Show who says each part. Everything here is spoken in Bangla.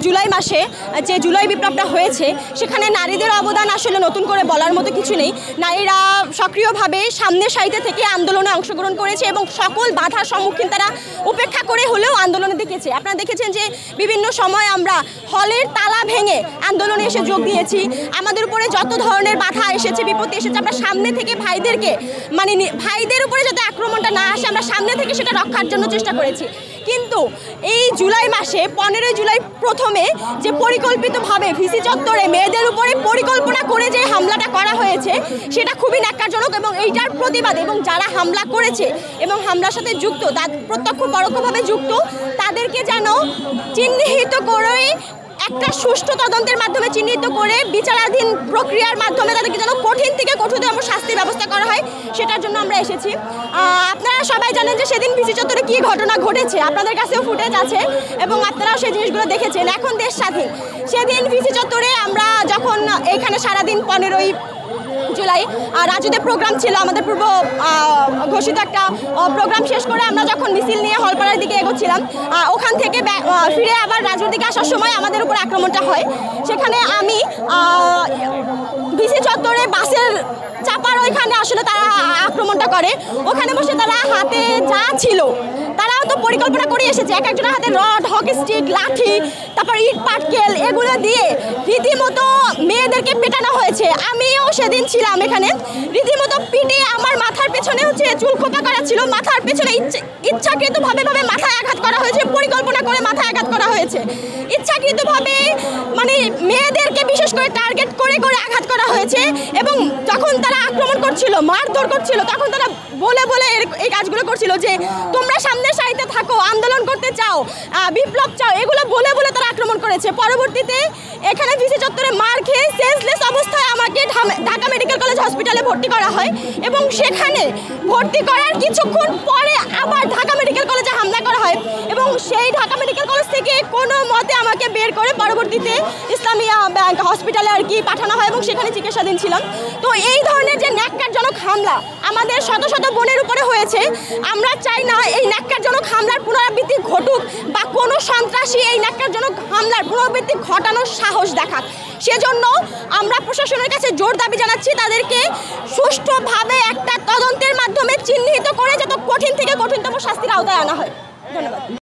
Speaker 1: জুলাই মাসে যে জুলাই বিপ্লবটা হয়েছে সেখানে নারীদের অবদান আসলে নতুন করে বলার মতো কিছু নেই। নারীরা সক্রিয়ভাবে সামনের সারিতে থেকে আন্দোলনে অংশগ্রহণ করেছে এবং সকল বাধার সম্মুখীন তারা উপেক্ষা করে হলেও আন্দোলনে দেখেছে। আপনারা দেখেছেন যে বিভিন্ন সময় আমরা হলের তালা ভেঙে আন্দোলনে এসে যোগ দিয়েছি। আমাদের উপরে যত ধরনের বাধা এসেছে, বিপত্তি এসেছে, আমরা সামনে থেকে ভাইদেরকে ভাইদের উপরে যাতে আক্রমণটা না আসে আমরা সামনে থেকে সেটা রক্ষার জন্য চেষ্টা করেছি। কিন্তু এই জুলাই মাসে 15 জুলাই প্রথমে যে পরিকল্পিতভাবে ভিসি চত্বরে মেয়েদের উপরে পরিকল্পনা করে যে হামলাটা করা হয়েছে সেটা খুবই ন্যাক্কারজনক এবং এইটার প্রতিবাদ এবং যারা হামলা করেছে এবং হামলার সাথে যুক্ত, প্রত্যক্ষ পরোক্ষভাবে যুক্ত, তাদেরকে যেন চিহ্নিত করে একটা সুষ্ঠু তদন্তের মাধ্যমে চিহ্নিত করে বিচারাধীন প্রক্রিয়ার মাধ্যমে তাদেরকে যেন কঠিন থেকে কঠোরতম শাস্তির ব্যবস্থা করা হয় সেটার জন্য আমরা এসেছি। আপনারা সবাই জানেন যে সেদিন ভিসি চত্বরে কী ঘটনা ঘটেছে, আপনাদের কাছেও ফুটেজ আছে এবং আপনারাও সেই জিনিসগুলো দেখেছেন। এখন দেশ স্বাধীন, সেদিন ভিসি চত্বরে আমরা যখন এইখানে সারাদিন 15 জুলাই রাজুদের প্রোগ্রাম ছিল, আমাদের পূর্ব ঘোষিত একটা প্রোগ্রাম শেষ করে আমরা যখন মিছিল নিয়ে হলপাড়ার দিকে এগোচ্ছিলাম, ওখান থেকে ফিরে আবার রাজুর দিকে আসার সময় আমাদের উপর আক্রমণটা হয়। সেখানে আমি ভিসি চত্বরে বাসের চাপার ওইখানে আসলে তারা আক্রমণটা করে। ওখানে বসে তারা হাতে যা ছিল তারাও তো পরিকল্পনা করে এসেছে, এক একজনের হাতে রড, হকি স্টিক, লাঠি, তারপর ইট পাটকেল এগুলো দিয়ে রীতিমতো মেয়েদেরকে পেটানো হয়েছে। আমিও সেদিন ছিলাম এখানে, রীতিমতো পিটে আমার মাথার পেছনে চুল খোপা করা ছিল, মাথার পেছনে ইচ্ছাকৃতভাবে মাথায় আঘাত করা হয়েছে, পরিকল্পনা করে মাথায় আঘাত করা হয়েছে, ইচ্ছাকৃতভাবে মেয়েদেরকে বিশেষ করে টার্গেট করে করে আঘাত করা হয়েছে। এবং যখন তারা আক্রমণ করছিল, মারধর করছিল, তখন তারা বলে বলে এই কাজগুলো করছিল যে তোমরা সামনের সারিতে থাকো, আন্দোলন করতে চাও, বিপ্লব চাও, এগুলো বলে বলে তারা আক্রমণ করেছে। পরবর্তীতে এখানে ভিসি চত্বরে মার খেয়ে সেন্সলেস অবস্থায় আমাকে ঢাকা মেডিকেল কলেজ হসপিটালে ভর্তি করা হয় এবং সেখানে ভর্তি করার কিছুক্ষণ পরে আবার ঢাকা মেডিকেল কলেজে হামলা করা হয় এবং সেই ঢাকা মেডিকেল কলেজ থেকে কোনো মতে আমাকে বের করে পরবর্তীতে ইসলামিয়া ব্যাংক হসপিটালে পাঠানো হয় এবং সেখানে চিকিৎসাধীন ছিলাম। তো এই ধরনের যে ন্যাক্কারজনক হামলা আমাদের শত শত বোনের উপরে হয়েছে, আমরা চাই না এই ন্যাক্কারজনক হামলার পুনরাবৃত্তি ঘটুক বা কোনো সন্ত্রাসী এই ন্যাক্কারজনক হামলার পুনরাবৃত্তি ঘটানোর সাহস দেখাক। সেজন্য আমরা প্রশাসনের কাছে জোর দাবি জানাচ্ছি তাদেরকে সুষ্ঠুভাবে একটা তদন্তের মাধ্যমে চিহ্নিত করে যত কঠিন থেকে কঠিনতম শাস্তির আওতায় আনা হয়। ধন্যবাদ।